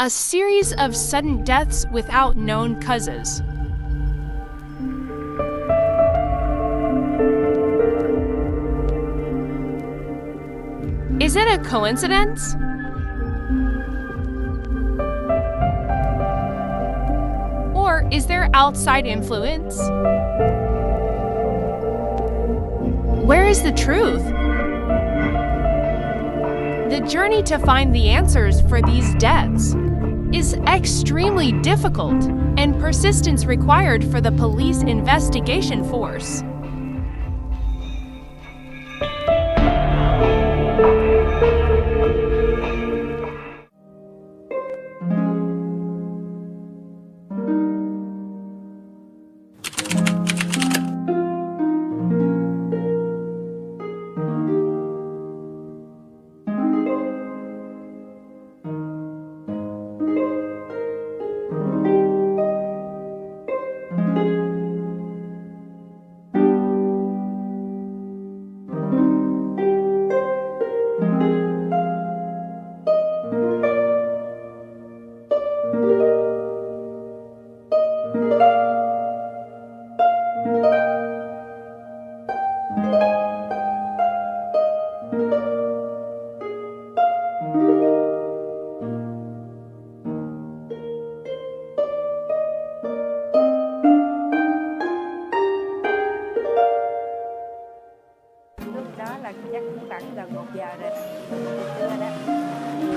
A series of sudden deaths without known causes. Is it a coincidence? Or is there outside influence? Where is the truth? The journey to find the answers for these deaths is extremely difficult, and persistence required for the police investigation force.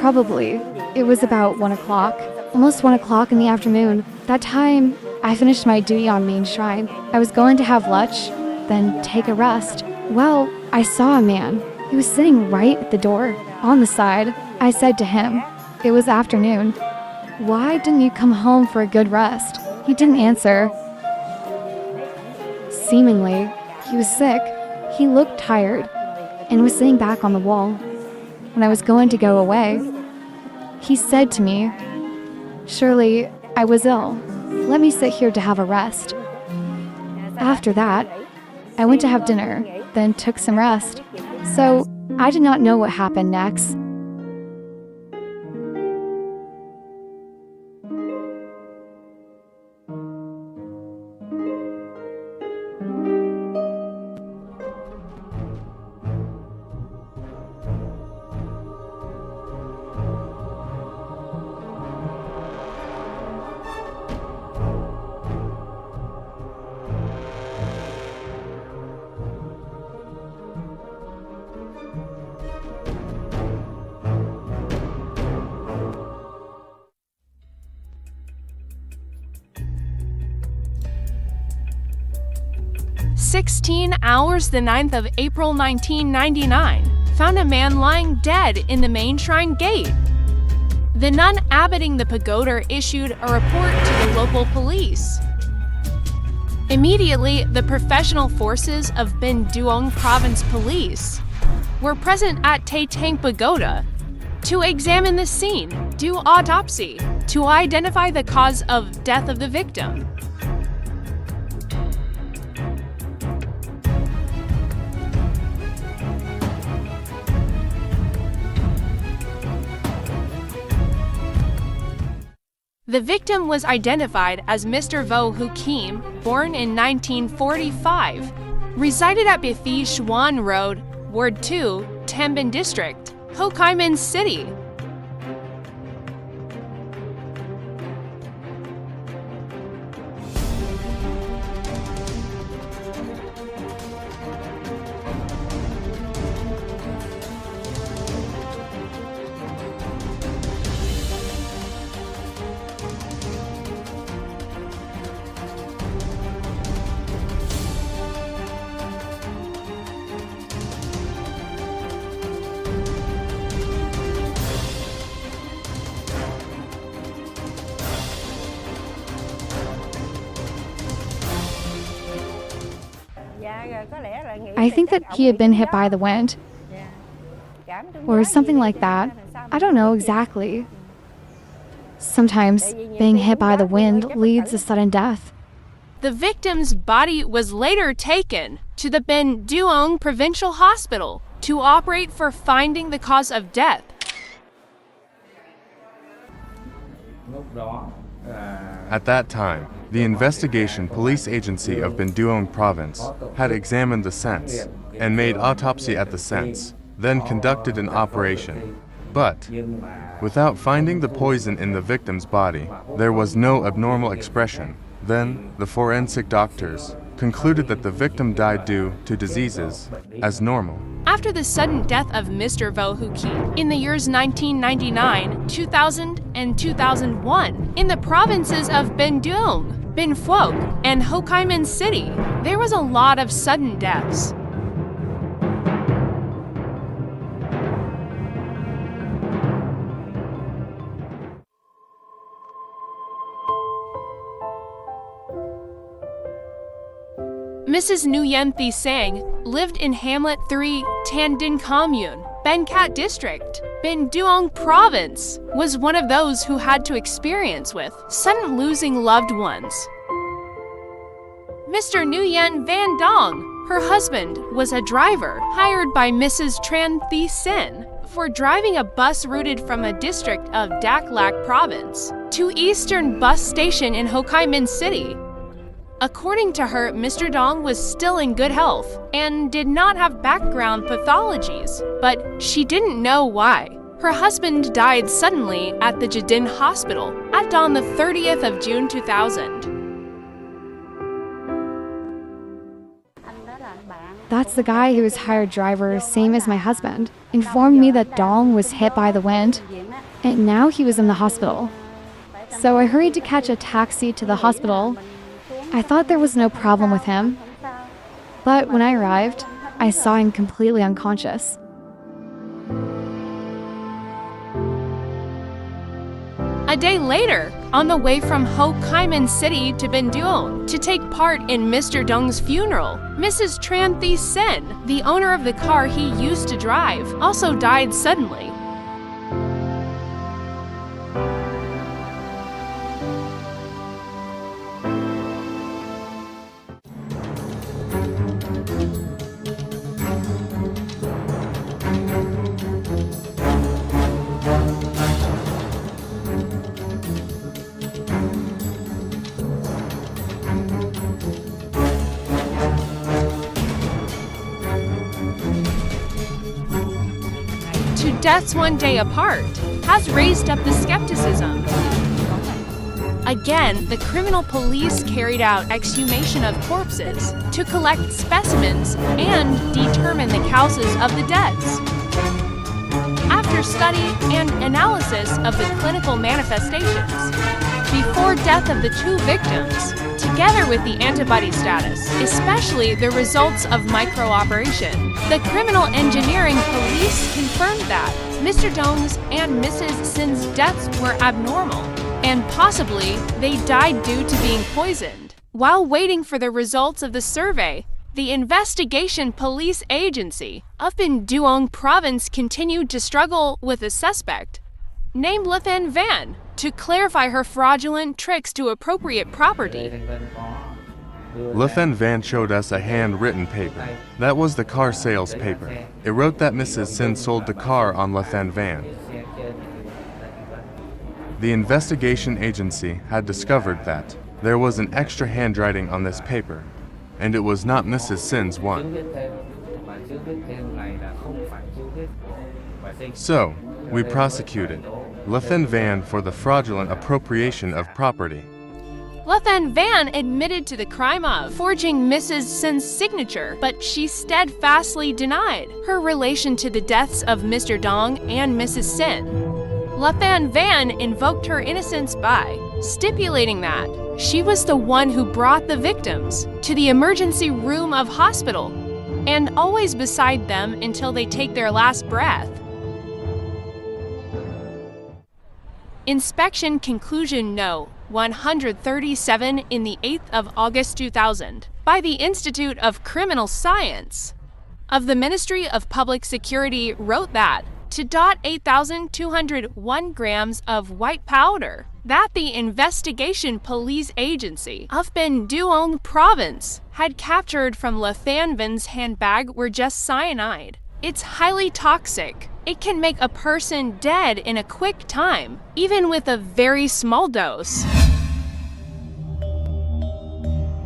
Probably. It was about 1 o'clock, almost 1 o'clock in the afternoon. That time, I finished my duty on Main Shrine. I was going to have lunch, then take a rest. Well, I saw a man. He was sitting right at the door, on the side. I said to him, it was afternoon, "Why didn't you come home for a good rest?" He didn't answer. Seemingly, he was sick. He looked tired and was sitting back on the wall. When I was going to go away, he said to me, "Surely I was ill. Let me sit here to have a rest." After that, I went to have dinner, then took some rest. So I did not know what happened next. "16 hours the 9th of April 1999, found a man lying dead in the main shrine gate. The nun abbotting the pagoda issued a report to the local police. Immediately, the professional forces of Binh Duong Province Police were present at Tay Tang Pagoda to examine the scene, do autopsy, to identify the cause of death of the victim. The victim was identified as Mr. Vo Hu Kim, born in 1945, resided at Phi Xuan Road, Ward 2, Tam Binh District, Ho Chi Minh City. I think that he had been hit by the wind, or something like that. I don't know exactly. Sometimes being hit by the wind leads to sudden death. The victim's body was later taken to the Binh Duong Provincial Hospital to operate for finding the cause of death. At that time, the investigation police agency of Binh Duong province had examined the scents and made autopsy at the scents, then conducted an operation. But, without finding the poison in the victim's body, there was no abnormal expression. Then, the forensic doctors concluded that the victim died due to diseases as normal. After the sudden death of Mr. Vo Hu Ki in the years 1999, 2000, and 2001, in the provinces of Binh Duong, Binh Phuoc, and Ho Chi Minh City, there was a lot of sudden deaths. Mrs. Nguyen Thi Sang lived in Hamlet 3, Tan Dinh Commune, Ben Cat District, Binh Duong Province, was one of those who had to experience with sudden losing loved ones. Mr. Nguyen Van Dong, her husband, was a driver hired by Mrs. Tran Thi Sin for driving a bus routed from a district of Dak Lak Province to Eastern Bus Station in Ho Chi Minh City. According to her, Mr. Dong was still in good health and did not have background pathologies, but she didn't know why. Her husband died suddenly at the Jadin Hospital on the 30th of June 2000. That's the guy who was hired driver, same as my husband, informed me that Dong was hit by the wind, and now he was in the hospital. So I hurried to catch a taxi to the hospital. I thought there was no problem with him, but when I arrived, I saw him completely unconscious. A day later, on the way from Ho Chi Minh City to Binh Duong to take part in Mr. Dong's funeral, Mrs. Tran Thi Sin, the owner of the car he used to drive, also died suddenly. Deaths one day apart has raised up the skepticism. Again, the criminal police carried out exhumation of corpses to collect specimens and determine the causes of the deaths. After study and analysis of the clinical manifestations, before death of the two victims, together with the antibody status, especially the results of micro-operation, the criminal engineering police confirmed that Mr. Dong's and Mrs. Sin's deaths were abnormal, and possibly they died due to being poisoned. While waiting for the results of the survey, the investigation police agency of Binh Duong province continued to struggle with a suspect named Le Phan Van to clarify her fraudulent tricks to appropriate property. Le Phan Van showed us a handwritten paper. That was the car sales paper. It wrote that Mrs. Sin sold the car on Le Phan Van. The investigation agency had discovered that there was an extra handwriting on this paper, and it was not Mrs. Sin's one. So, we prosecuted Le Phan Van for the fraudulent appropriation of property. Le Phan Van admitted to the crime of forging Mrs. Sin's signature, but she steadfastly denied her relation to the deaths of Mr. Dong and Mrs. Sin. Le Phan Van invoked her innocence by stipulating that she was the one who brought the victims to the emergency room of hospital and always beside them until they take their last breath. Inspection Conclusion No. 137 in the 8th of August 2000 by the Institute of Criminal Science of the Ministry of Public Security wrote that to dot 8,201 grams of white powder that the investigation police agency of Binh Duong province had captured from Le Phan Van's handbag were just cyanide. It's highly toxic, It can make a person dead in a quick time, even with a very small dose.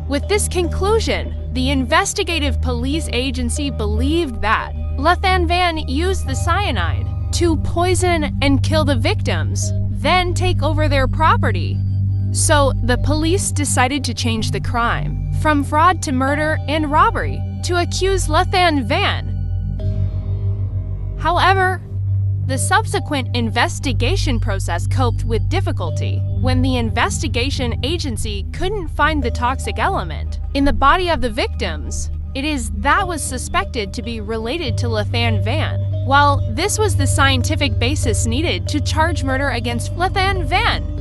With this conclusion, the investigative police agency believed that Lathan Van used the cyanide to poison and kill the victims, then take over their property. So the police decided to change the crime from fraud to murder and robbery to accuse Lathan Van. However, the subsequent investigation process coped with difficulty when the investigation agency couldn't find the toxic element in the body of the victims. It is that was suspected to be related to Lathan Van. While this was the scientific basis needed to charge murder against Lathan Van.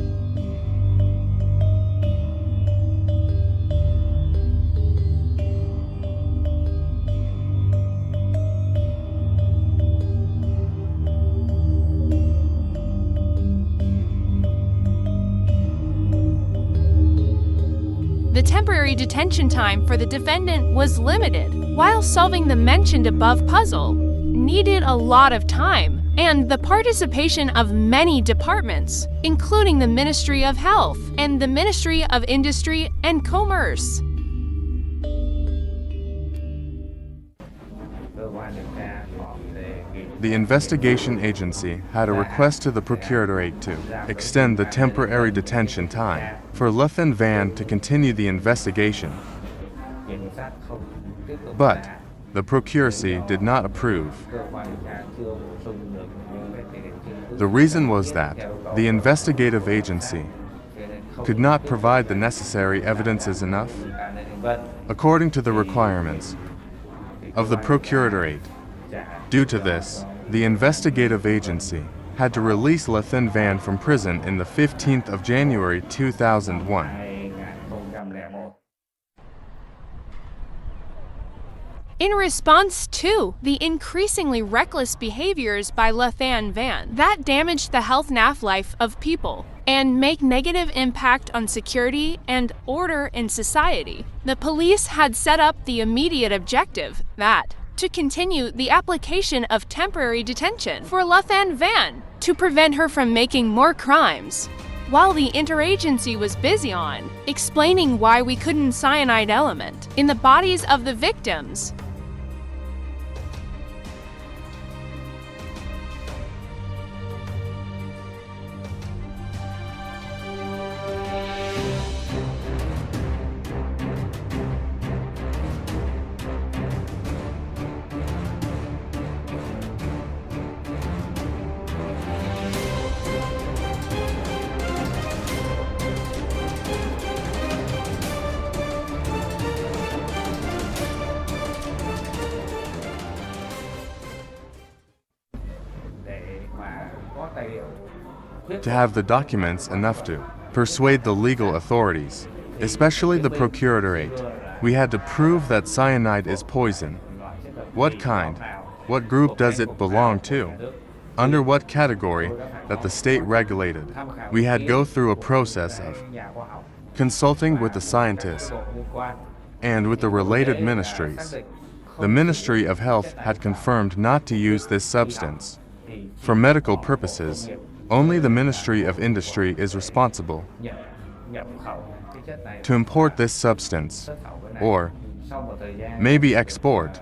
The temporary detention time for the defendant was limited, while solving the mentioned above puzzle needed a lot of time and the participation of many departments, including the Ministry of Health and the Ministry of Industry and Commerce. The investigation agency had a request to the Procuratorate to extend the temporary detention time for Lathan Van to continue the investigation. But the Procuracy did not approve. The reason was that the investigative agency could not provide the necessary evidences enough, according to the requirements of the Procuratorate. Due to this, the investigative agency had to release Lathan Van from prison in the 15th of January 2001. In response to the increasingly reckless behaviors by Lathan Van that damaged the health and life of people and make negative impact on security and order in society, the police had set up the immediate objective that to continue the application of temporary detention for Lathan Van to prevent her from making more crimes. While the interagency was busy on explaining why we couldn't cyanide element in the bodies of the victims, to have the documents enough to persuade the legal authorities, especially the Procuratorate. We had to prove that cyanide is poison. What kind? What group does it belong to? Under what category that the state regulated? We had go through a process of consulting with the scientists and with the related ministries. The Ministry of Health had confirmed not to use this substance for medical purposes. Only the Ministry of Industry is responsible to import this substance, or maybe export.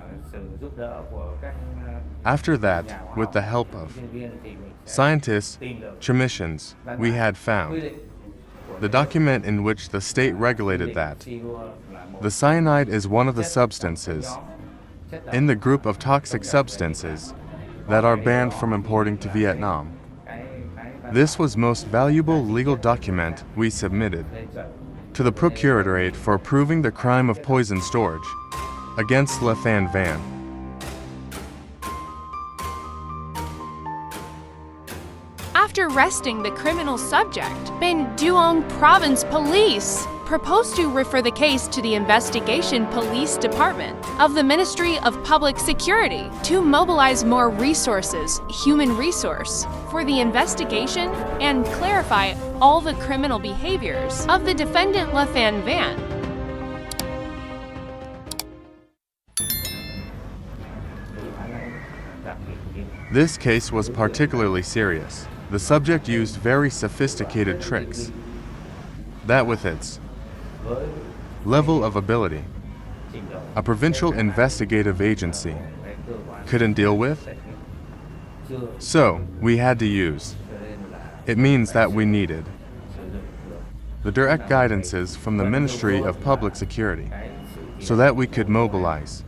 After that, with the help of scientists, chemicians, we had found the document in which the state regulated that the cyanide is one of the substances in the group of toxic substances that are banned from importing to Vietnam. This was most valuable legal document we submitted to the Procuratorate for proving the crime of poison storage against Lathan Van. After arresting the criminal subject, Binh Duong Province Police proposed to refer the case to the Investigation Police Department of the Ministry of Public Security to mobilize more resources, human resource, for the investigation and clarify all the criminal behaviors of the defendant Lathan Van. This case was particularly serious. The subject used very sophisticated tricks that, with its level of ability, a provincial investigative agency couldn't deal with. So, we had to use. It means that we needed the direct guidances from the Ministry of Public Security so that we could mobilize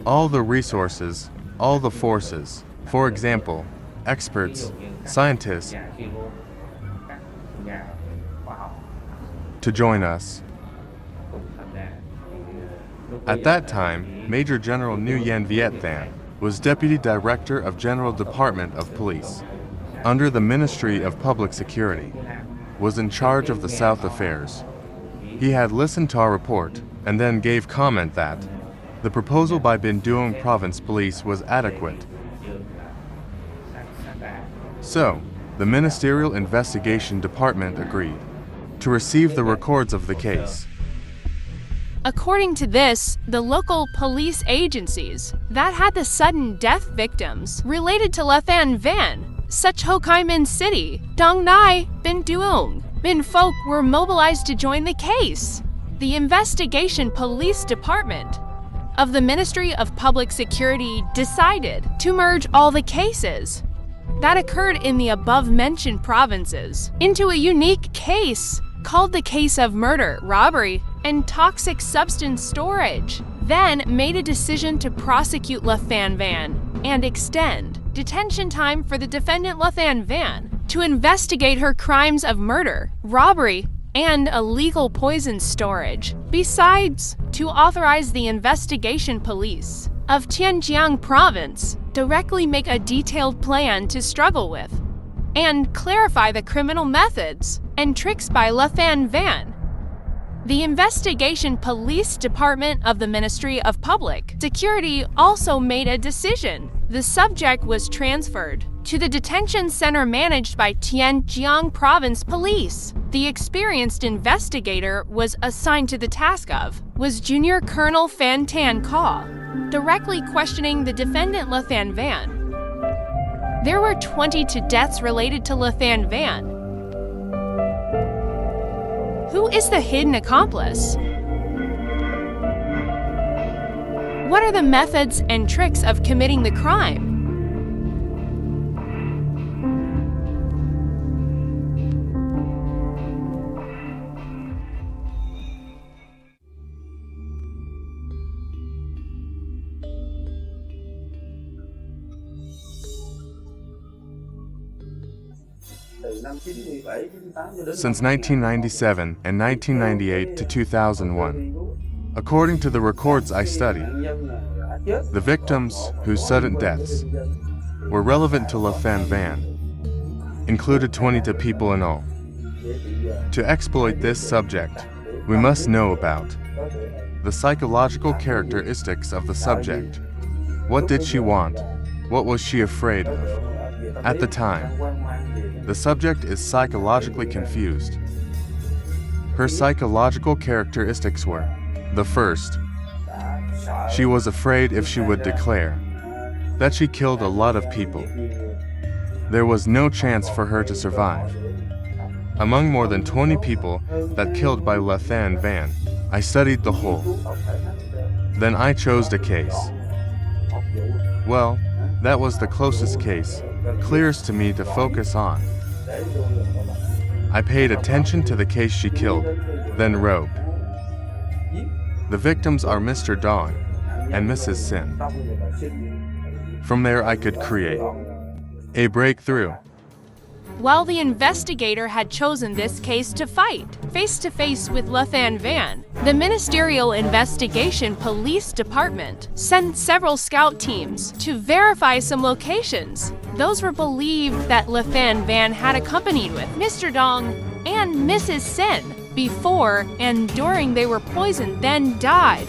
all the resources, all the forces, for example, experts, scientists, to join us. At that time, Major General Nguyen Viet Thanh was Deputy Director of General Department of Police under the Ministry of Public Security, was in charge of the South Affairs. He had listened to our report and then gave comment that the proposal by Binh Duong Province Police was adequate. So, the Ministerial Investigation Department agreed to receive the records of the case. According to this, the local police agencies that had the sudden death victims related to La Than Van, such Ho Chi Minh City, Dong Nai, Binh Duong, Binh Phuoc were mobilized to join the case. The Investigation Police Department of the Ministry of Public Security decided to merge all the cases that occurred in the above-mentioned provinces into a unique case called the case of murder, robbery, and toxic substance storage, then made a decision to prosecute La Than Van and extend detention time for the defendant La Than Van to investigate her crimes of murder, robbery, and illegal poison storage, besides to authorize the investigation police of Tianjiang Province directly make a detailed plan to struggle with and clarify the criminal methods and tricks by La Than Van. The Investigation Police Department of the Ministry of Public Security also made a decision. The subject was transferred to the detention center managed by Tianjiang Province Police. The experienced investigator was assigned to the task of was Junior Colonel Phan Tan Ka, directly questioning the defendant La Than Van. There were 22 deaths related to La Than Van. Who is the hidden accomplice? What are the methods and tricks of committing the crime? Since 1997 and 1998 to 2001, according to the records I studied, the victims whose sudden deaths were relevant to La Than Van included 22 people in all. To exploit this subject, we must know about the psychological characteristics of the subject. What did she want? What was she afraid of? At the time, the subject is psychologically confused. Her psychological characteristics were: the first, she was afraid if she would declare that she killed a lot of people, there was no chance for her to survive. Among more than 20 people that killed by La Than Van, I studied the whole. Then I chose the case. Well, that was the closest case, clearest to me to focus on. I paid attention to the case she killed, then wrote. The victims are Mr. Dong and Mrs. Sin. From there I could create a breakthrough. While the investigator had chosen this case to fight face-to-face with La Than Van, the Ministerial Investigation Police Department sent several scout teams to verify some locations. Those were believed that La Than Van had accompanied with Mr. Dong and Mrs. Sin before and during they were poisoned, then died.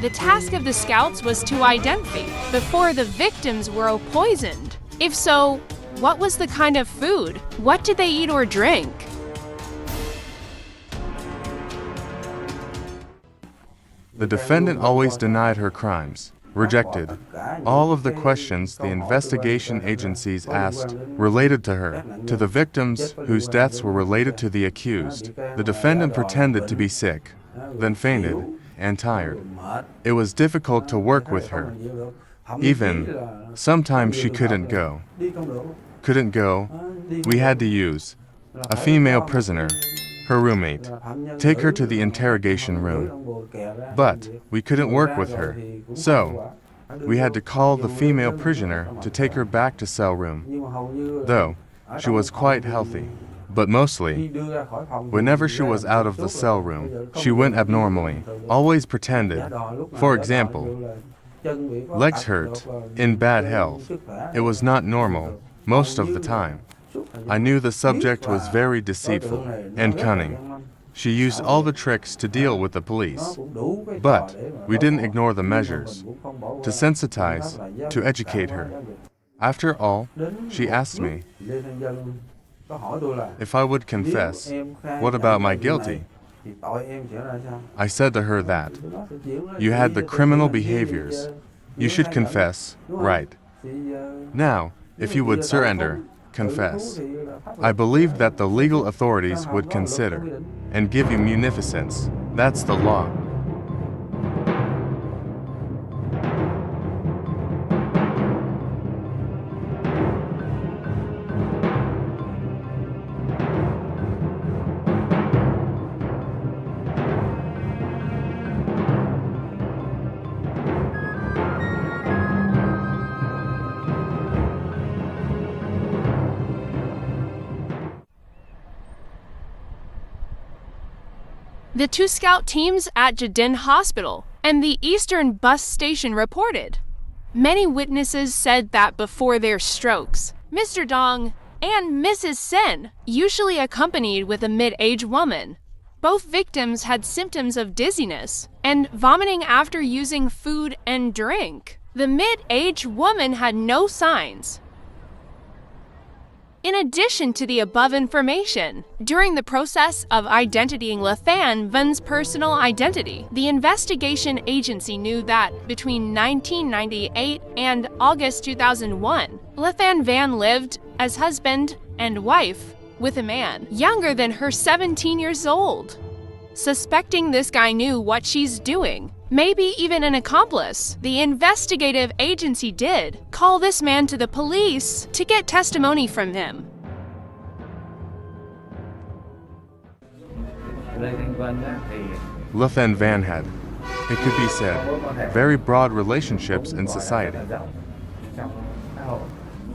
The task of the scouts was to identify before the victims were poisoned. If so, what was the kind of food? What did they eat or drink? The defendant always denied her crimes, rejected all of the questions the investigation agencies asked related to her, to the victims whose deaths were related to the accused. The defendant pretended to be sick, then fainted, and tired. It was difficult to work with her. Even, sometimes she couldn't go. We had to use a female prisoner, her roommate, take her to the interrogation room. But we couldn't work with her, so we had to call the female prisoner to take her back to cell room. Though she was quite healthy, but mostly, whenever she was out of the cell room, she went abnormally, always pretended. For example, legs hurt, in bad health. It was not normal, most of the time. I knew the subject was very deceitful and cunning. She used all the tricks to deal with the police. But we didn't ignore the measures to sensitize, to educate her. After all, she asked me if I would confess. What about my guilty? I said to her that you had the criminal behaviors. You should confess, right? Now, if you would surrender, confess. I believed that the legal authorities would consider and give you munificence. That's the law. The two scout teams at Jadin Hospital and the Eastern bus station reported. Many witnesses said that before their strokes, Mr. Dong and Mrs. Sen, usually accompanied with a mid-aged woman, both victims had symptoms of dizziness and vomiting after using food and drink. The mid-aged woman had no signs. In addition to the above information, during the process of identifying Lathan Van's personal identity, the investigation agency knew that between 1998 and August 2001, Lathan Van lived as husband and wife with a man younger than her 17 years old. Suspecting this guy knew what she's doing, maybe even an accomplice, the investigative agency did call this man to the police to get testimony from him. Lathan Van had, it could be said, very broad relationships in society.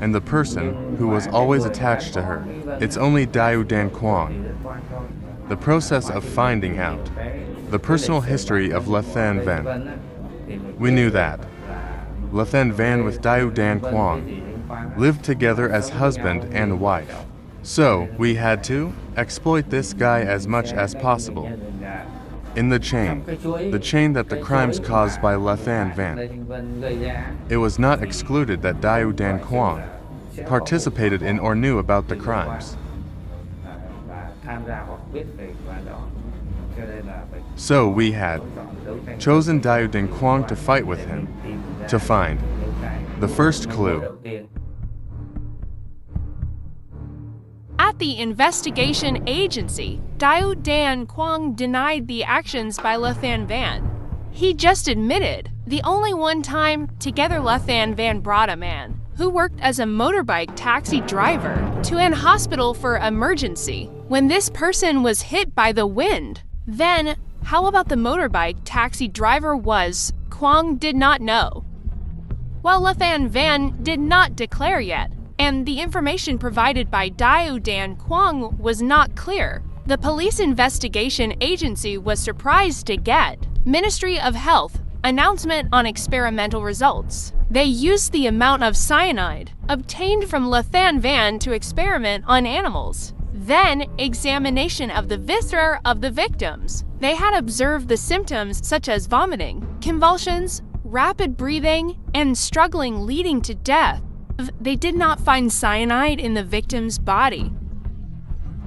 And the person who was always attached to her, it's only Diu Dan Quang. The process of finding out the personal history of Lathan Van. We knew that Lathan Van with Diu Dan Quang lived together as husband and wife. So we had to exploit this guy as much as possible. In the chain that the crimes caused by Lathan Van. It was not excluded that Diu Dan Quang participated in or knew about the crimes. So we had chosen Diu Dan Quang to fight with him, to find the first clue. At the investigation agency, Diu Dan Quang denied the actions by Lathan Van. He just admitted the only one time together Lathan Van brought a man who worked as a motorbike taxi driver to an hospital for emergency when this person was hit by the wind. Then, how about the motorbike taxi driver was, Quang did not know. While Lathan Van did not declare yet, and the information provided by Diu Dan Quang was not clear, the police investigation agency was surprised to get Ministry of Health announcement on experimental results. They used the amount of cyanide obtained from Lathan Van to experiment on animals. Then, examination of the viscera of the victims. They had observed the symptoms such as vomiting, convulsions, rapid breathing, and struggling leading to death. They did not find cyanide in the victim's body.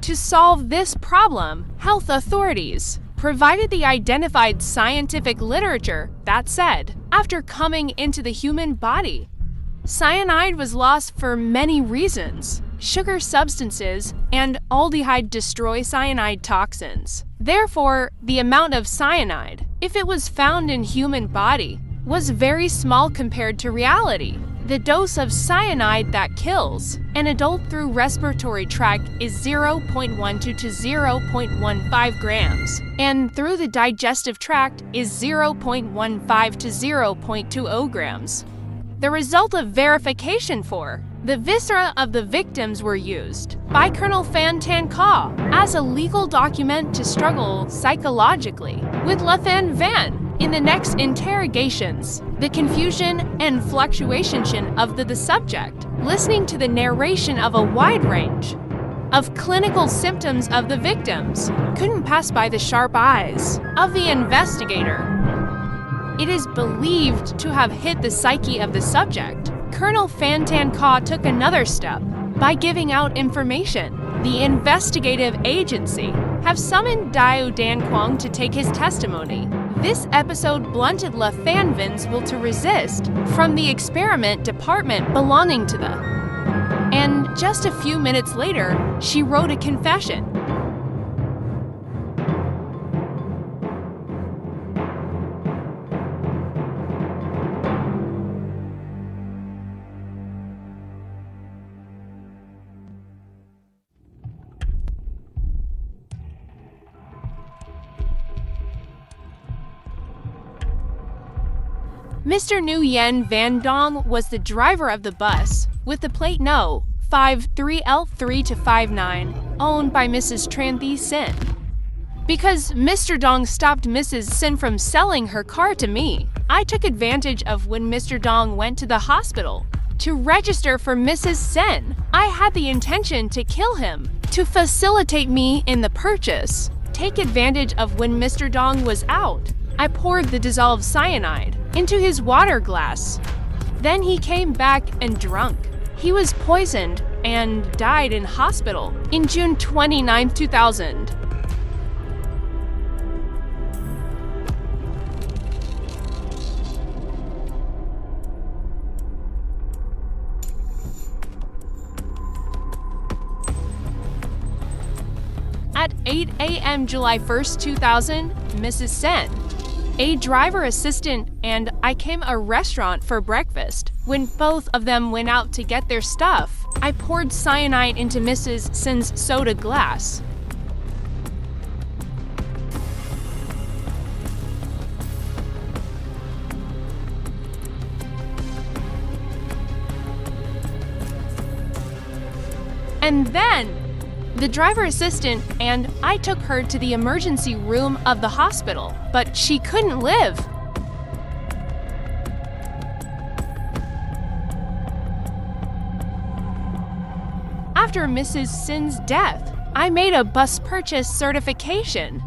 To solve this problem, health authorities provided the identified scientific literature that said, after coming into the human body, cyanide was lost for many reasons. Sugar substances and aldehyde destroy cyanide toxins. Therefore, the amount of cyanide, if it was found in human body, was very small compared to reality. The dose of cyanide that kills an adult through respiratory tract is 0.12 to 0.15 grams, and through the digestive tract is 0.15 to 0.20 grams. The result of verification for the viscera of the victims were used by Colonel Phan Tan Ka as a legal document to struggle psychologically with Le Than Van. In the next interrogations, the confusion and fluctuation of the subject, listening to the narration of a wide range of clinical symptoms of the victims, couldn't pass by the sharp eyes of the investigator. It is believed to have hit the psyche of the subject. Colonel Phan Tan Ka took another step by giving out information. The investigative agency have summoned Dao Dan Quang to take his testimony. This episode blunted Le Than Van's will to resist from the experiment department belonging to the. And just a few minutes later, she wrote a confession. Mr. Nguyen Van Dong was the driver of the bus, with the plate No. 53L3-59, owned by Mrs. Tran Thi Sin. Because Mr. Dong stopped Mrs. Sin from selling her car to me, I took advantage of when Mr. Dong went to the hospital to register for Mrs. Sin. I had the intention to kill him, to facilitate me in the purchase. Take advantage of when Mr. Dong was out. I poured the dissolved cyanide into his water glass. Then he came back and drunk. He was poisoned and died in hospital in June 29, 2000. At 8 a.m. July 1st, 2000, Mrs. Sen, a driver assistant, and I came a restaurant for breakfast. When both of them went out to get their stuff, I poured cyanide into Mrs. Sen's soda glass. And then, the driver assistant and I took her to the emergency room of the hospital, but she couldn't live. After Mrs. Sin's death, I made a bus purchase certification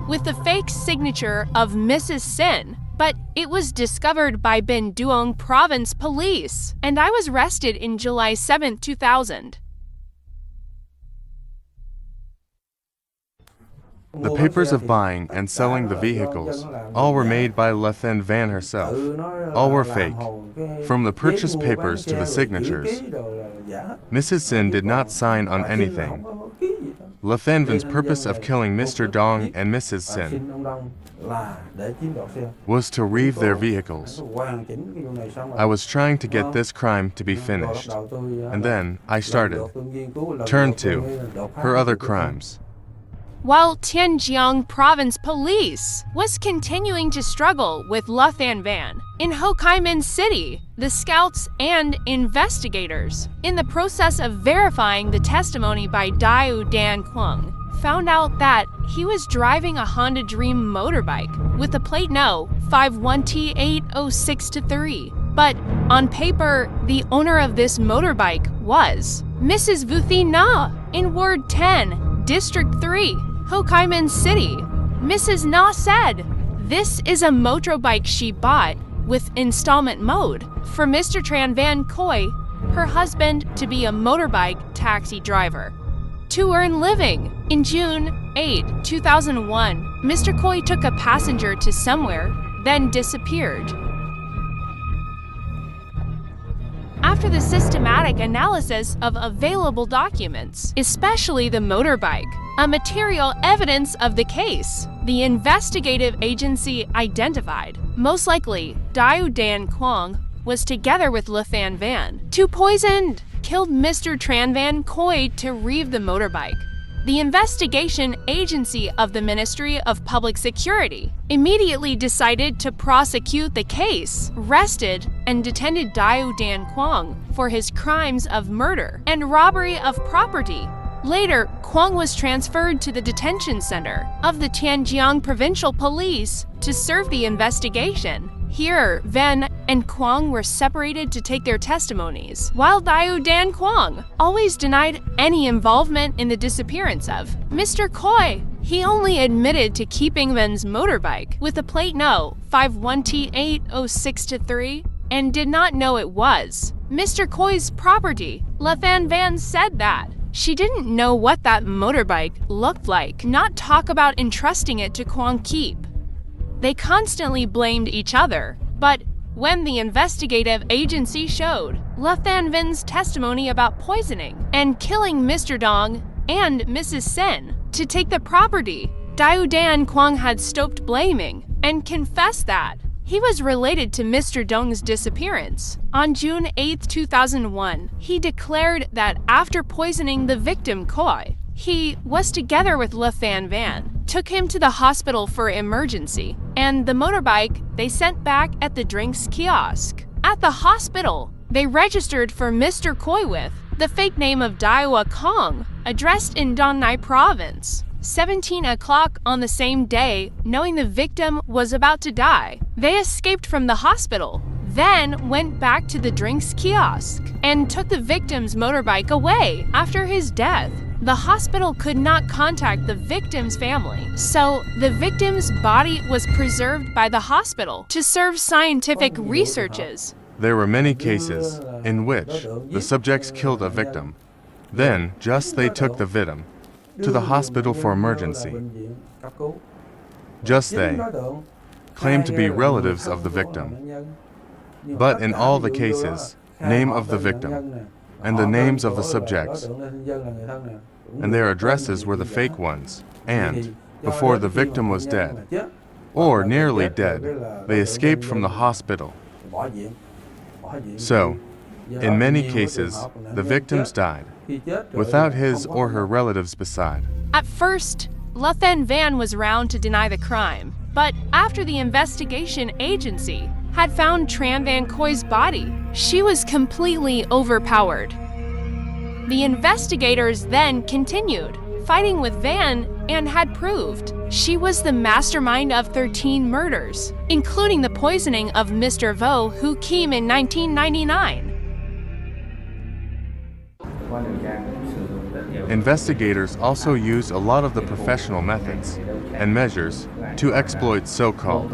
with the fake signature of Mrs. Sin, but it was discovered by Binh Duong Province Police, and I was arrested in July 7, 2000. The papers of buying and selling the vehicles, all were made by Le Than Van herself. All were fake, from the purchase papers to the signatures. Mrs. Sin did not sign on anything. Le Than Van's purpose of killing Mr. Dong and Mrs. Sin was to reeve their vehicles. I was trying to get this crime to be finished, and then I turned to her other crimes. While Tianjiang Province Police was continuing to struggle with Le Than Van, in Ho Chi Minh City, the scouts and investigators, in the process of verifying the testimony by Dao Dan Quang, found out that he was driving a Honda Dream motorbike with the plate No. 51T806-3. But on paper, the owner of this motorbike was Mrs. Vu Thi Na. in Ward 10, District 3, Ho Chi Minh City. Mrs. Na said, this is a motorbike she bought with installment mode for Mr. Tran Van Khoi, her husband, to be a motorbike taxi driver to earn living. In June 8, 2001, Mr. Khoi took a passenger to somewhere, then disappeared. After the systematic analysis of available documents, especially the motorbike, a material evidence of the case, the investigative agency identified, most likely, Dai Dan Quang was together with Le Than Van to poisoned, killed Mr. Tran Van Khoi to reeve the motorbike. The investigation agency of the Ministry of Public Security immediately decided to prosecute the case, arrested and detained Dai Dan Quang for his crimes of murder and robbery of property. Later, Quang was transferred to the detention center of the Tianjiang Provincial Police to serve the investigation. Here, Van and Quang were separated to take their testimonies, while Dai Dan Quang always denied any involvement in the disappearance of Mr. Khoi. He only admitted to keeping Van's motorbike with a plate No. 51T806-3 and did not know it was Mr. Khoi's property. Le Than Van said that she didn't know what that motorbike looked like, not talk about entrusting it to Quang keep. They constantly blamed each other, but when the investigative agency showed Le Than Van's testimony about poisoning and killing Mr. Dong and Mrs. Sen to take the property, Dai Dan Quang had stopped blaming and confessed that he was related to Mr. Dong's disappearance. On June 8, 2001, he declared that after poisoning the victim Khoi, he was together with Le Than Van, took him to the hospital for emergency, and the motorbike they sent back at the drinks kiosk. At the hospital, they registered for Mr. Khoi with the fake name of Daiwa Kong, addressed in Dong Nai Province. 17 o'clock on the same day, knowing the victim was about to die, they escaped from the hospital, then went back to the drinks kiosk and took the victim's motorbike away after his death. The hospital could not contact the victim's family, so the victim's body was preserved by the hospital to serve scientific researches. There were many cases in which the subjects killed a victim. Then, just they took the victim to the hospital for emergency. Just they claimed to be relatives of the victim. But in all the cases, name of the victim and the names of the subjects and their addresses were the fake ones, and before the victim was dead, or nearly dead, they escaped from the hospital. So, in many cases, the victims died, without his or her relatives beside. At first, Le Than Van was around to deny the crime, but after the investigation agency had found Tran Van Khoi's body, she was completely overpowered. The investigators then continued, fighting with Van, and had proved she was the mastermind of 13 murders, including the poisoning of Mr. Vo Hu Kim in 1999. Investigators also use a lot of the professional methods and measures to exploit so-called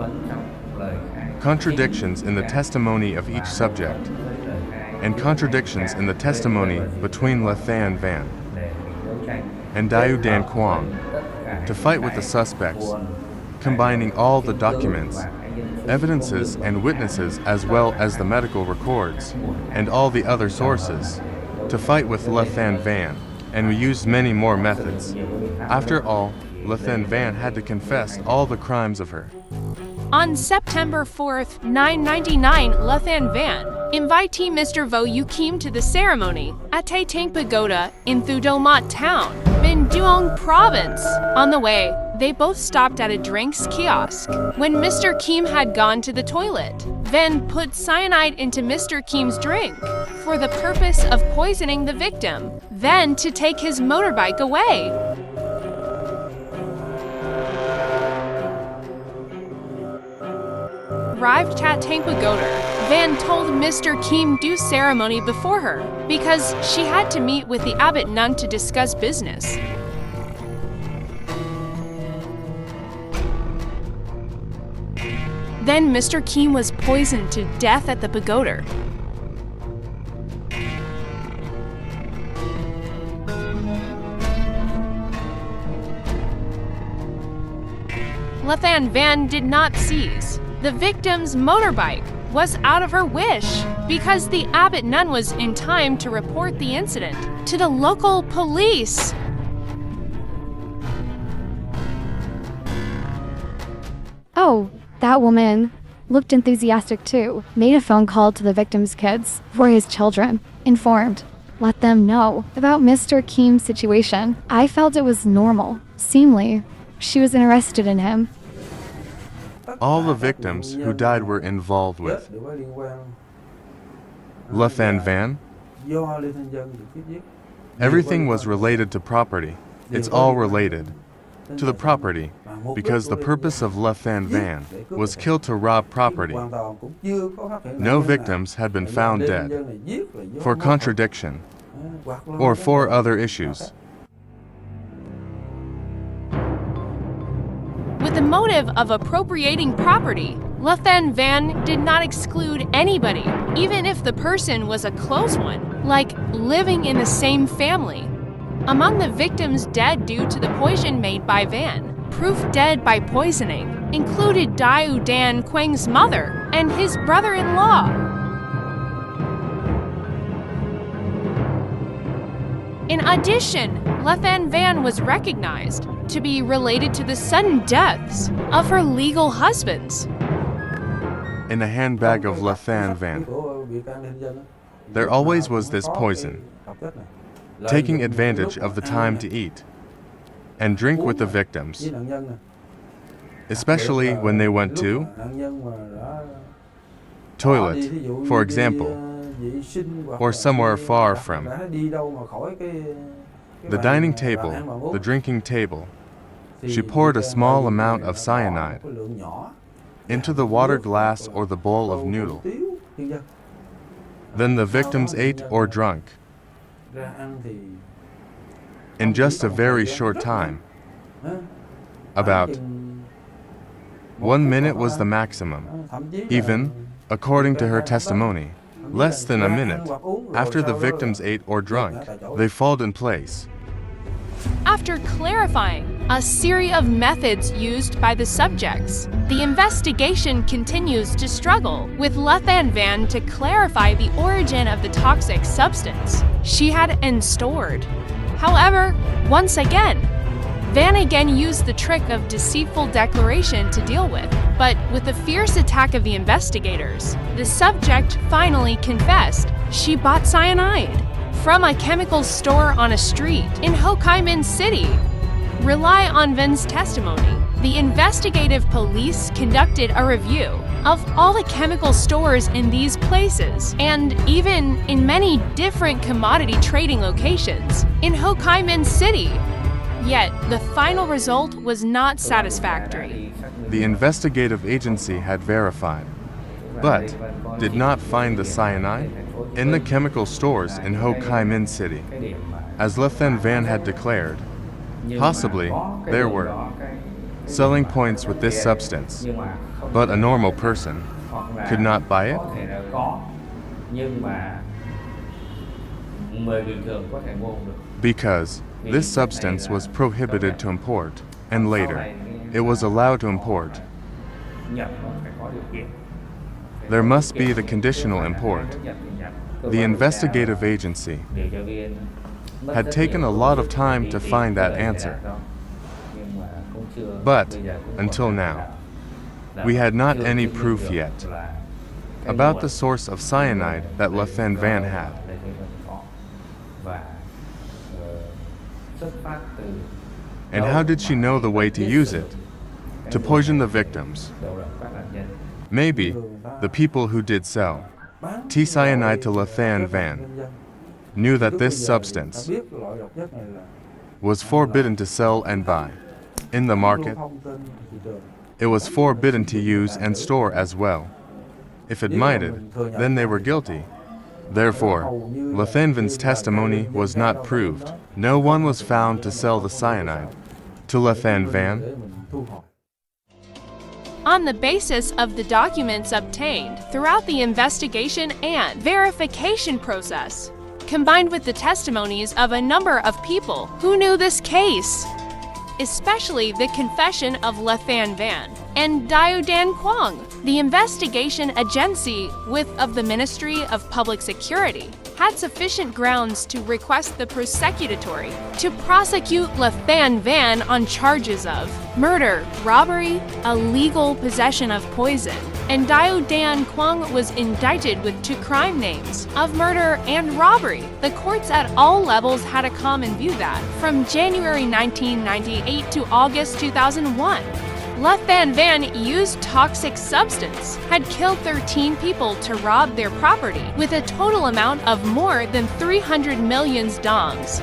contradictions in the testimony of each subject and contradictions in the testimony between Le Than Van and Dai Dan Quang to fight with the suspects, combining all the documents, evidences and witnesses as well as the medical records and all the other sources to fight with Le Than Van, and we used many more methods. After all, Le Than Van had to confess all the crimes of her. On September 4th, 999, Le Than Van, invitee Mr. Vo Yu Kim to the ceremony at Tai Tang Pagoda in Thu Do Mat Town, Binh Duong Province. On the way, they both stopped at a drinks kiosk. When Mr. Kim had gone to the toilet, Van put cyanide into Mr. Kim's drink for the purpose of poisoning the victim, then to take his motorbike away. Arrived at Tang Pagoda, Van told Mr. Kim do ceremony before her because she had to meet with the abbot nun to discuss business. Then Mr. Kim was poisoned to death at the pagoda. Lathan Van did not seize. The victim's motorbike was out of her wish because the abbot nun was in time to report the incident to the local police. Oh, that woman looked enthusiastic too. Made a phone call to the victim's kids, for his children, informed. Let them know about Mr. Kim's situation. I felt it was normal. Seemingly, she was interested in him. All the victims who died were involved with Lathan Van. Everything was related to property. It's all related to the property because the purpose of Lathan Van was killed to rob property. No victims had been found dead for contradiction or for other issues. With the motive of appropriating property, Lathan Van did not exclude anybody, even if the person was a close one, like living in the same family. Among the victims dead due to the poison made by Van, proof dead by poisoning included Daiu Dan Quang's mother and his brother-in-law. In addition, Lathan Van was recognized to be related to the sudden deaths of her legal husbands. In the handbag of Lathan Van, there always was this poison, taking advantage of the time to eat and drink with the victims, especially when they went to toilet, for example, or somewhere far from the dining table, the drinking table. She poured a small amount of cyanide into the water glass or the bowl of noodle. Then the victims ate or drank. In just a very short time, about 1 minute was the maximum. Even, according to her testimony, less than a minute after the victims ate or drank, they fall in place. After clarifying a series of methods used by the subjects, the investigation continues to struggle with Lathan Van to clarify the origin of the toxic substance she had stored. However, once again, Van again used the trick of deceitful declaration to deal with, but with the fierce attack of the investigators, the subject finally confessed she bought cyanide from a chemical store on a street in Ho Chi Minh City. Rely on Van's testimony. The investigative police conducted a review of all the chemical stores in these places, and even in many different commodity trading locations in Ho Chi Minh City. Yet, the final result was not satisfactory. The investigative agency had verified, but did not find the cyanide in the chemical stores in Ho Chi Minh City, as Lathan Van had declared. Possibly, there were selling points with this substance, but a normal person could not buy it. Because this substance was prohibited to import, and later, it was allowed to import. There must be the conditional import. The investigative agency had taken a lot of time to find that answer. But, until now, we had not any proof yet about the source of cyanide that Lathan Van had. And how did she know the way to use it? To poison the victims? Maybe the people who did sell T-cyanide to Lathan Van knew that this substance was forbidden to sell and buy in the market. It was forbidden to use and store as well. If admitted, then they were guilty. Therefore, Le Phan Van's testimony was not proved. No one was found to sell the cyanide to Le Phan Van. On the basis of the documents obtained throughout the investigation and verification process, combined with the testimonies of a number of people who knew this case, especially the confession of Le Phan Van and Dao Dan Quang, the investigation agency of the Ministry of Public Security had sufficient grounds to request the prosecutory to prosecute Le Phan Van on charges of murder, robbery, illegal possession of poison, and Dao Dan Quang was indicted with 2 crime names of murder and robbery. The courts at all levels had a common view that, from January 1998 to August 2001, Le Phan Van used toxic substance, had killed 13 people to rob their property, with a total amount of more than 300 million dongs.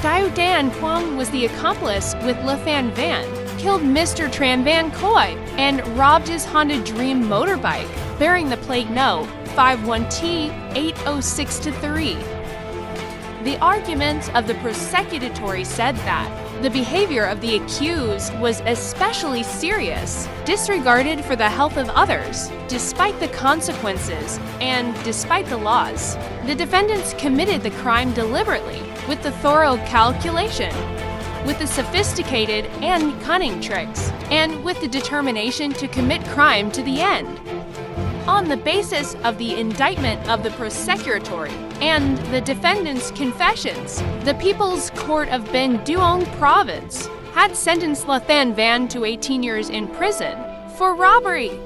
Dao Dan Quang was the accomplice with Le Phan Van, killed Mr. Tran Van Khoi, and robbed his Honda Dream motorbike, bearing the plate No. 51T806-3. The argument of the prosecutory said that the behavior of the accused was especially serious, disregarded for the health of others, despite the consequences, and despite the laws. The defendants committed the crime deliberately, with the thorough calculation, with the sophisticated and cunning tricks, and with the determination to commit crime to the end. On the basis of the indictment of the prosecutory and the defendant's confessions, the People's Court of Binh Duong Province had sentenced Le Phan Van to 18 years in prison for robbery,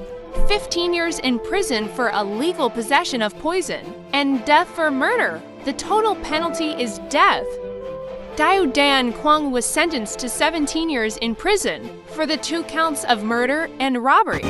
15 years in prison for illegal possession of poison, and death for murder. The total penalty is death. Dao Dan Quang was sentenced to 17 years in prison for the 2 counts of murder and robbery.